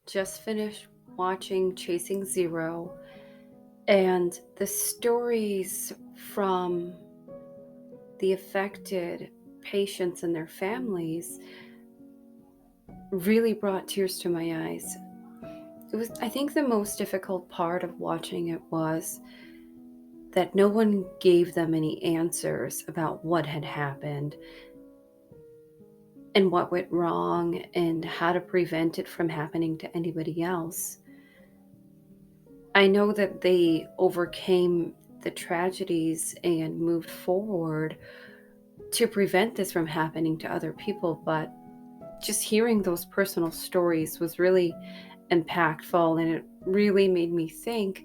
just finished watching Chasing Zero, and the stories from the affected patients and their families really brought tears to my eyes. I think the most difficult part of watching it was that no one gave them any answers about what had happened and what went wrong and how to prevent it from happening to anybody else. I know that they overcame the tragedies and moved forward to prevent this from happening to other people, but just hearing those personal stories was really impactful, and it really made me think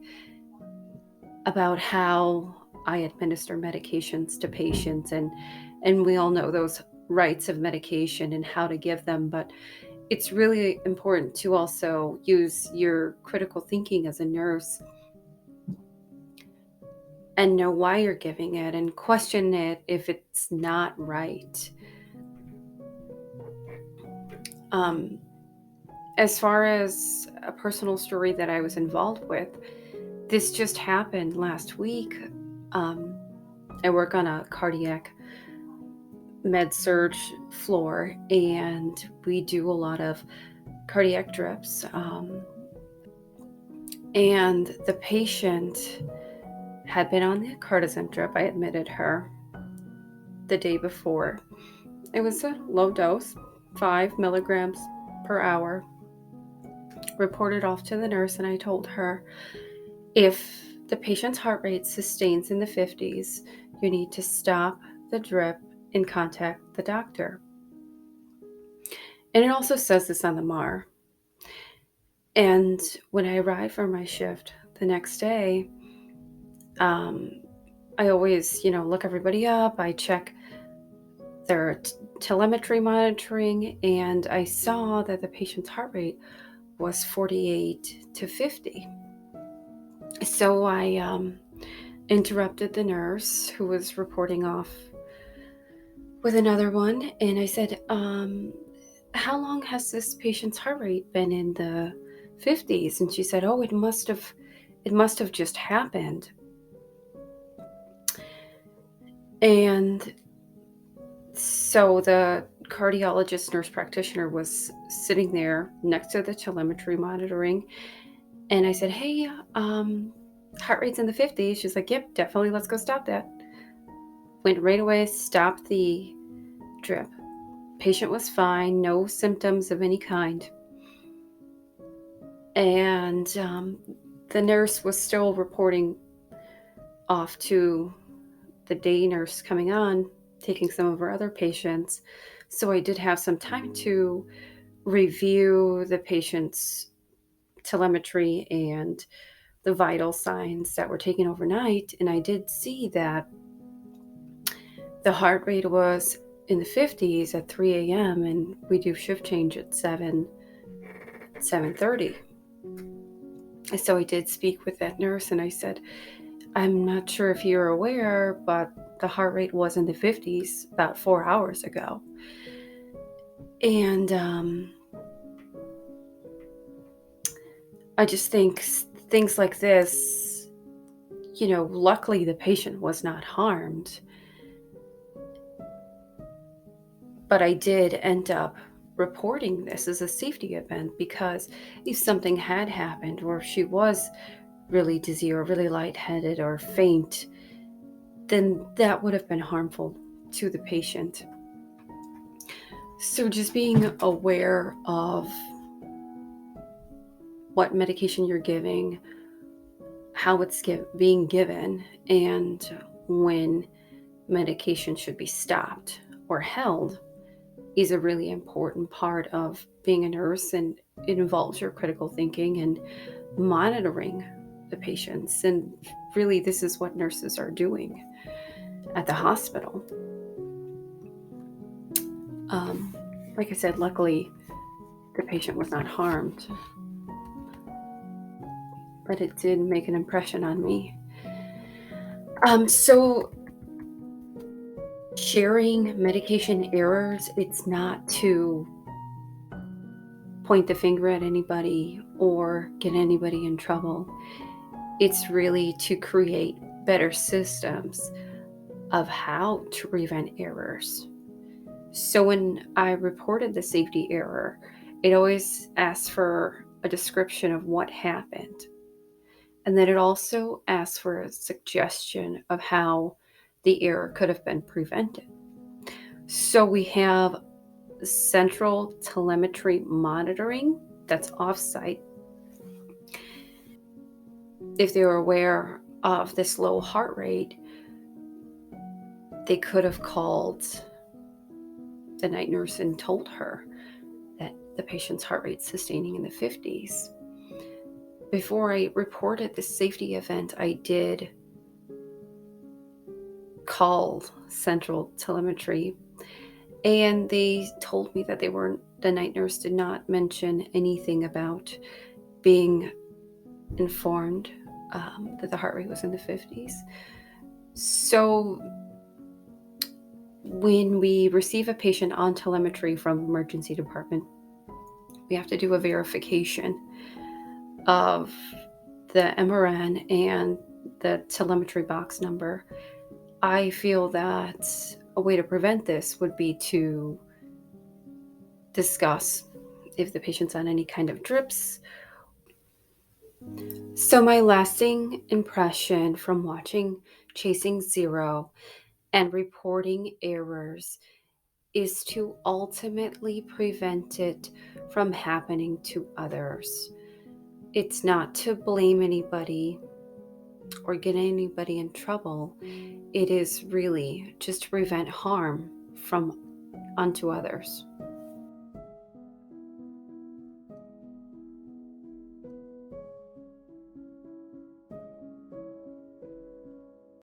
about how I administer medications to patients, and we all know those rights of medication and how to give them, but it's really important to also use your critical thinking as a nurse and know why you're giving it and question it if it's not right. Um, as far as a personal story that I was involved with, this just happened last week. Um, I work on a cardiac med surge floor, and we do a lot of cardiac drips. And the patient had been on the cardizem drip. I admitted her the day before. It was a low dose, 5 milligrams per hour. Reported off to the nurse, and I told her, if the patient's heart rate sustains in the 50s, you need to stop the drip and contact the doctor. And it also says this on the MAR. And when I arrived for my shift the next day, um, I always, look everybody up. I check their telemetry monitoring, and I saw that the patient's heart rate was 48 to 50. So I interrupted the nurse who was reporting off with another one, and I said, how long has this patient's heart rate been in the 50s? And she said, oh, it must have just happened. And so the cardiologist nurse practitioner was sitting there next to the telemetry monitoring, and I said, hey, heart rate's in the 50s. She's like, yep, definitely, let's go stop that. Went right away, stopped the drip. Patient was fine, no symptoms of any kind. And the nurse was still reporting off to the day nurse coming on, taking some of our other patients. So I did have some time to review the patient's telemetry and the vital signs that were taken overnight. And I did see that the heart rate was in the 50s at 3 a.m. and we do shift change at 7:30. So I did speak with that nurse, and I said, I'm not sure if you're aware, but the heart rate was in the 50s about 4 hours ago. And I just think things like this, luckily the patient was not harmed. But I did end up reporting this as a safety event, because if something had happened or she was really dizzy or really lightheaded or faint, then that would have been harmful to the patient. So just being aware of what medication you're giving, how it's being given, and when medication should be stopped or held is a really important part of being a nurse, and it involves your critical thinking and monitoring the patients. And really, this is what nurses are doing at the hospital. Like I said, luckily the patient was not harmed, but it did make an impression on me. So sharing medication errors, it's not to point the finger at anybody or get anybody in trouble. It's really to create better systems of how to prevent errors. So when I reported the safety error, it always asks for a description of what happened. And then it also asks for a suggestion of how the error could have been prevented. So we have central telemetry monitoring that's offsite. If they were aware of this low heart rate, they could have called the night nurse and told her that the patient's heart rate sustaining in the 50s. Before I reported this safety event, I did call central telemetry, and they told me that the night nurse did not mention anything about being informed that the heart rate was in the 50s. So when we receive a patient on telemetry from emergency department, we have to do a verification of the MRN and the telemetry box number. I feel that a way to prevent this would be to discuss if the patient's on any kind of drips. So, my lasting impression from watching Chasing Zero and reporting errors is to ultimately prevent it from happening to others. It's not to blame anybody or get anybody in trouble. It is really just to prevent harm from unto others.